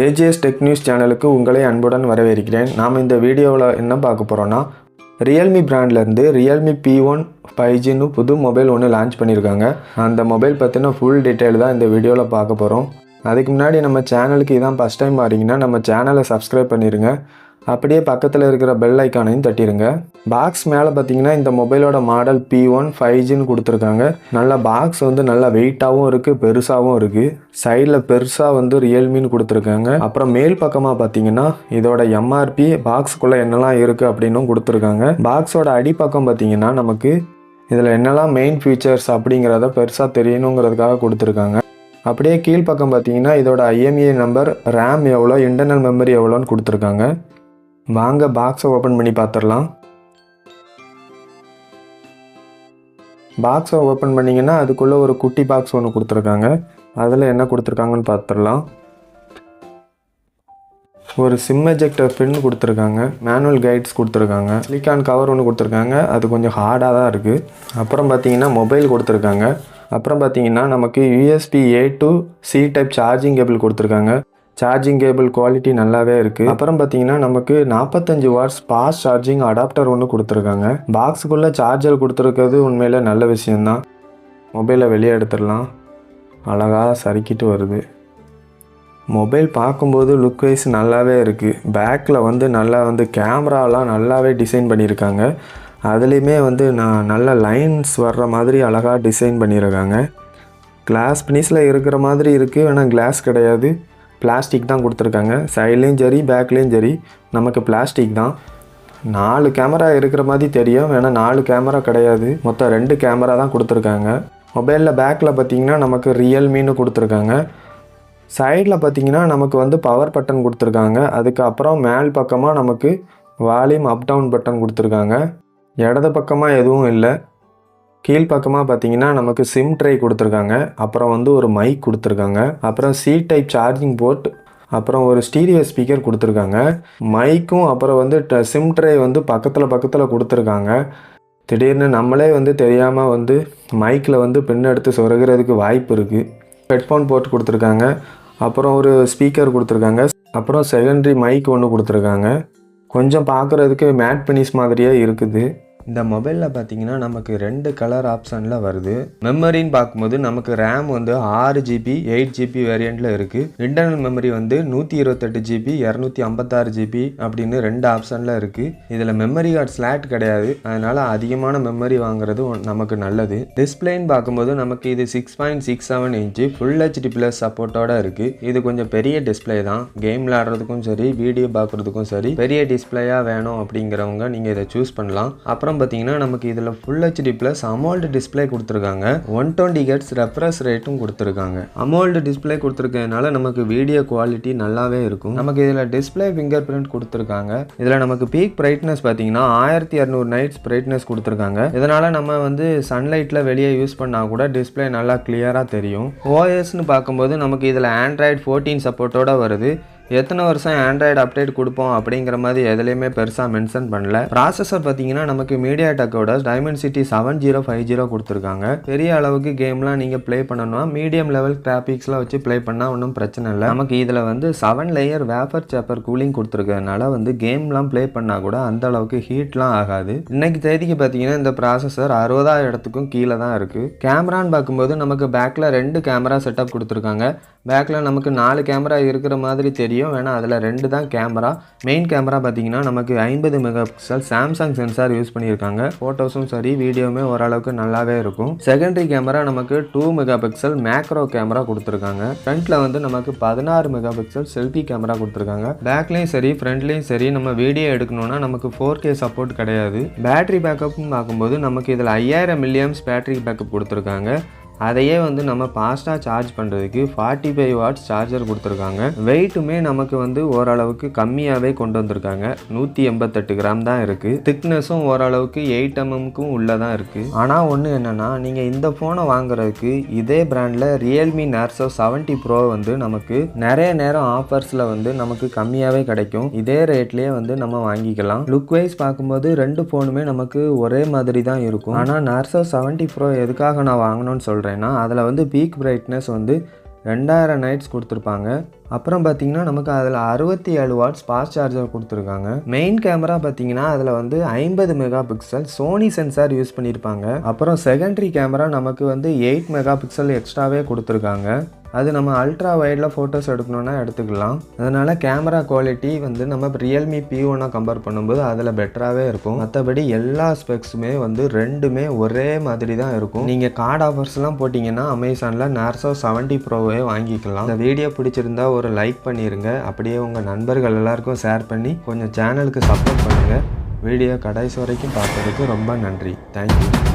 AGS tech news சேனலுக்கு உங்களை அன்புடன் வரவேற்கிறேன். நாம் இந்த வீடியோவில் என்ன பார்க்க போகிறோன்னா, ரியல்மி பிராண்ட்லேருந்து ரியல்மி P1 5Gன்னு புது மொபைல் ஒன்று லான்ச் பண்ணியிருக்காங்க. அந்த மொபைல் பற்றின ஃபுல் டீட்டெயில் தான் இந்த வீடியோவில் பார்க்க போகிறோம். அதுக்கு முன்னாடி நம்ம சேனலுக்கு இதான் ஃபஸ்ட் டைம் வரீங்கன்னா நம்ம சேனலை சப்ஸ்கிரைப் பண்ணிடுங்க. அப்படியே பக்கத்தில் இருக்கிற பெல் ஐக்கானையும் தட்டிடுங்க. பாக்ஸ் மேலே பார்த்தீங்கன்னா இந்த மொபைலோட மாடல் P1 5Gன்னு கொடுத்துருக்காங்க. நல்லா பாக்ஸ் நல்லா வெயிட்டாகவும் இருக்குது, பெருசாகவும் இருக்குது. சைடில் பெருசாக ரியல்மின்னு கொடுத்துருக்காங்க. அப்புறம் மேல் பக்கமாக பார்த்தீங்கன்னா இதோட எம்ஆர்பி, பாக்ஸுக்குள்ளே என்னெல்லாம் இருக்குது அப்படின்னும் கொடுத்துருக்காங்க. பாக்ஸோட அடிப்பக்கம் பார்த்தீங்கன்னா நமக்கு இதில் என்னெல்லாம் மெயின் ஃபீச்சர்ஸ் அப்படிங்கிறத பெருசாக தெரியணுங்கிறதுக்காக கொடுத்துருக்காங்க. அப்படியே கீழ்ப்பக்கம் பார்த்தீங்கன்னா இதோட IMEI நம்பர், ரேம் எவ்வளோ, இன்டர்னல் மெமரி எவ்வளோன்னு கொடுத்துருக்காங்க. வாங்க பாக்ஸை ஓப்பன் பண்ணி பார்த்துடலாம். பாக்ஸை ஓப்பன் பண்ணிங்கன்னா அதுக்குள்ளே ஒரு குட்டி பாக்ஸ் ஒன்று கொடுத்துருக்காங்க. அதில் என்ன கொடுத்துருக்காங்கன்னு பார்த்துடலாம். ஒரு சிம் எஜெக்டர் பின் கொடுத்துருக்காங்க. மேனுவல் கைட்ஸ் கொடுத்துருக்காங்க. சிலிக்கான் கவர் ஒன்று கொடுத்துருக்காங்க. அது கொஞ்சம் ஹார்டாக தான் இருக்குது. அப்புறம் பார்த்தீங்கன்னா மொபைல் கொடுத்துருக்காங்க. அப்புறம் பார்த்தீங்கன்னா நமக்கு USB-A to C type charging cable கொடுத்துருக்காங்க. சார்ஜிங் கேபிள் குவாலிட்டி நல்லாவே இருக்குது. அப்புறம் பார்த்தீங்கன்னா நமக்கு 45 வாட்ஸ் ஃபாஸ்ட் சார்ஜிங் அடாப்டர் ஒன்று கொடுத்துருக்காங்க. பாக்ஸுக்குள்ளே சார்ஜர் கொடுத்துருக்கிறது உண்மையிலே நல்ல விஷயந்தான். மொபைலை வெளியே எடுத்துடலாம். அழகாக சறுக்கிட்டு வருது. மொபைல் பார்க்கும்போது லுக் வைஸ் நல்லாவே இருக்குது. பேக்கில் நல்லா கேமராலாம் நல்லாவே டிசைன் பண்ணியிருக்காங்க. அதுலேயுமே நல்ல லைன்ஸ் வர்ற மாதிரி அழகாக டிசைன் பண்ணியிருக்காங்க. கிளாஸ் ஃபினிஷில் இருக்கிற மாதிரி இருக்குது, ஆனால் கிளாஸ் கிடையாது, பிளாஸ்டிக் தான் கொடுத்துருக்காங்க. சைட்லேயும் சரி பேக்லேயும் சரி நமக்கு பிளாஸ்டிக் தான். 4 கேமரா இருக்கிற மாதிரி தெரியும், ஏன்னா 4 கேமரா கிடையாது, மொத்தம் 2 கேமரா தான் கொடுத்துருக்காங்க. மொபைலில் பேக்கில் பார்த்திங்கன்னா நமக்கு ரியல்மின்னு கொடுத்துருக்காங்க. சைடில் பார்த்திங்கன்னா நமக்கு பவர் பட்டன் கொடுத்துருக்காங்க. அதுக்கப்புறம் மேல் பக்கமாக நமக்கு வால்யூம் அப் டவுன் பட்டன் கொடுத்துருக்காங்க. இடது பக்கமாக எதுவும் இல்லை. கீழ்ப்பக்கமாக பார்த்தீங்கன்னா நமக்கு சிம் ட்ரை கொடுத்துருக்காங்க. அப்புறம் ஒரு மைக் கொடுத்துருக்காங்க. அப்புறம் C டைப் சார்ஜிங் போர்ட், அப்புறம் ஒரு ஸ்டீரியோ ஸ்பீக்கர் கொடுத்துருக்காங்க. மைக்கும் அப்புறம் சிம் ட்ரை பக்கத்தில் கொடுத்துருக்காங்க. திடீர்னு நம்மளே தெரியாமல் மைக்கில் பின் எடுத்து சொருகிறதுக்கு வாய்ப்பு இருக்குது. ஹெட்ஃபோன் போர்ட் கொடுத்துருக்காங்க. அப்புறம் ஒரு ஸ்பீக்கர் கொடுத்துருக்காங்க. அப்புறம் செகண்டரி மைக் ஒன்று கொடுத்துருக்காங்க. கொஞ்சம் பார்க்குறதுக்கு மேட் ஃபினிஷ் மாதிரியே இருக்குது. இந்த மொபைலில் பார்த்தீங்கன்னா நமக்கு 2 கலர் ஆப்ஷனில் வருது. மெமரின்னு பார்க்கும்போது நமக்கு ரேம் 6GB 8GB வேரியண்ட்டில் இருக்குது. இன்டர்னல் மெமரி 128GB 256GB அப்படின்னு 2 ஆப்ஷனில் இருக்குது. இதில் மெமரி கார்டு ஸ்லாட் கிடையாது, அதனால் அதிகமான மெமரி வாங்குறது நமக்கு நல்லது. டிஸ்பிளேன்னு பார்க்கும்போது நமக்கு இது 6.67 இன்ச்சு ஃபுல் HD ப்ளஸ் சப்போர்ட்டோடு இருக்குது. இது கொஞ்சம் பெரிய டிஸ்பிளே தான். கேம் விளையாடுறதுக்கும் சரி, வீடியோ பார்க்குறதுக்கும் சரி, பெரிய டிஸ்பிளேயாக வேணும் அப்படிங்கிறவங்க நீங்கள் இதை சூஸ் பண்ணலாம். அப்புறம் பார்த்தீங்கன்னா நமக்கு இதில் full HD plus AMOLED display கொடுத்துருக்காங்க. 120 Hz ரெஃப்ரெஷ் ரேட்டும் கொடுத்துருக்காங்க. அமோல்டு டிஸ்பிளே கொடுத்துருக்கனால நமக்கு வீடியோ குவாலிட்டி நல்லாவே இருக்கும். நமக்கு இதில் டிஸ்பிளே ஃபிங்கர் பிரிண்ட் கொடுத்துருக்காங்க. இதில் நமக்கு பீக் பிரைட்னஸ் பார்த்தீங்கன்னா 1200 நைட்ஸ் பிரைட்னஸ் கொடுத்துருக்காங்க. இதனால் நம்ம சன்லைட்டில் வெளியே யூஸ் பண்ணால் கூட டிஸ்பிளே நல்லா கிளியராக தெரியும். OSன்னு பார்க்கும்போது நமக்கு இதில் Android 14 சப்போர்ட்டோட வருது. எத்தனை வருஷம் ஆண்ட்ராய்டு அப்டேட் கொடுப்போம் அப்படிங்கிற மாதிரி எதுலேயுமே பெருசாக மென்ஷன் பண்ணல. ப்ராசஸர் பார்த்தீங்கன்னா நமக்கு மீடியாடெக்கோட டைமென்சிட்டி 7050 கொடுத்துருக்காங்க. பெரிய அளவுக்கு கேம்லாம் நீங்கள் ப்ளே பண்ணணும்னா மீடியம் லெவல் கிராஃபிக்ஸ்லாம் வச்சு ப்ளே பண்ணால் ஒன்றும் பிரச்சனை இல்லை. நமக்கு இதில் 7 லேயர் வேஃபர் சேப்பர் கூலிங் கொடுத்துருக்கனால கேம்லாம் ப்ளே பண்ணால் கூட அந்த அளவுக்கு ஹீட்லாம் ஆகாது. இன்னைக்கு தேதிக்கு பார்த்தீங்கன்னா இந்த ப்ராசஸர் 60,000 இடத்துக்கும் கீழே தான் இருக்குது. கேமரான்னு பார்க்கும்போது நமக்கு பேக்கில் 2 கேமரா செட்டப் கொடுத்துருக்காங்க. பேக்கில் நமக்கு 4 கேமரா இருக்கிற மாதிரி தெரியும், வேணா அதில் 2 தான் கேமரா. மெயின் கேமரா பார்த்தீங்கன்னா நமக்கு 50 mega pixel Samsung sensor use பண்ணியிருக்காங்க. ஃபோட்டோஸும் சரி வீடியோவுமே ஓரளவுக்கு நல்லாவே இருக்கும். செகண்டரி கேமரா நமக்கு 2 மெகா பிக்சல் மேக்ரோ கேமரா கொடுத்துருக்காங்க. ஃப்ரண்ட்டில் நமக்கு 16 மெகா பிக்சல் செல்ஃபி கேமரா கொடுத்துருக்காங்க. பேக்லேயும் சரி ஃப்ரண்ட்லேயும் சரி நம்ம வீடியோ எடுக்கணும்னா நமக்கு 4K சப்போர்ட் கிடையாது. பேட்டரி பேக்கப்னு பார்க்கும்போது நமக்கு இதில் 5000 mAh பேட்டரி பேக்கப் கொடுத்துருக்காங்க. அதையே நம்ம ஃபாஸ்ட்டாக சார்ஜ் பண்ணுறதுக்கு 45 வாட்ஸ் சார்ஜர் கொடுத்துருக்காங்க. வெயிட்டுமே நமக்கு ஓரளவுக்கு கம்மியாகவே கொண்டு வந்திருக்காங்க. 188 கிராம் தான் இருக்குது. திக்னஸும் ஓரளவுக்கு 8 mmக்கும் உள்ளே தான் இருக்குது. ஆனால் ஒன்று என்னென்னா, நீங்கள் இந்த ஃபோனை வாங்குறதுக்கு இதே பிராண்டில் ரியல்மி நார்சோ 70 ப்ரோ நமக்கு நிறைய நேரம் ஆஃபர்ஸில் நமக்கு கம்மியாகவே கிடைக்கும். இதே ரேட்லேயே நம்ம வாங்கிக்கலாம். லுக் வைஸ் பார்க்கும்போது 2 ஃபோனுமே நமக்கு ஒரே மாதிரி தான் இருக்கும். ஆனால் நார்சோ 70 ப்ரோ எதுக்காக நான் வாங்கணும்னு சொல்கிறேன், அதில் பீக் பிரைட்னஸ் 2000 நைட்ஸ் கொடுத்துருப்பாங்க. அப்புறம் பார்த்தீங்கன்னா நமக்கு அதில் 67 வாட்ஸ் ஃபாஸ்ட் சார்ஜர் கொடுத்துருக்காங்க. மெயின் கேமரா பார்த்தீங்கன்னா அதில் வந்து 50 megapixel Sony sensor use பண்ணியிருப்பாங்க. அப்புறம் செகண்டரி கேமரா நமக்கு வந்து 8 மெகா பிக்சல் எக்ஸ்ட்ராவே கொடுத்துருக்காங்க. அது நம்ம அல்ட்ரா வைடில் ஃபோட்டோஸ் எடுக்கணுன்னா எடுத்துக்கலாம். அதனால் கேமரா குவாலிட்டி வந்து நம்ம ரியல்மி P1 கம்பேர் பண்ணும்போது அதில் பெட்டராகவே இருக்கும். மற்றபடி எல்லா ஸ்பெக்ஸுமே வந்து ரெண்டுமே ஒரே மாதிரி தான் இருக்கும். நீங்கள் கார்டு ஆஃபர்ஸ்லாம் போட்டிங்கன்னா அமேசானில் நார்சோ 70 ப்ரோவே வாங்கிக்கலாம். இந்த வீடியோ பிடிச்சிருந்தா ஒரு லைக் பண்ணிடுங்க. அப்படியே உங்கள் நண்பர்கள் எல்லாருக்கும் ஷேர் பண்ணி கொஞ்சம் சேனலுக்கு சப்போர்ட் பண்ணுங்கள். வீடியோ கடைசி வரைக்கும் பார்த்ததுக்கு ரொம்ப நன்றி. தேங்க்யூ.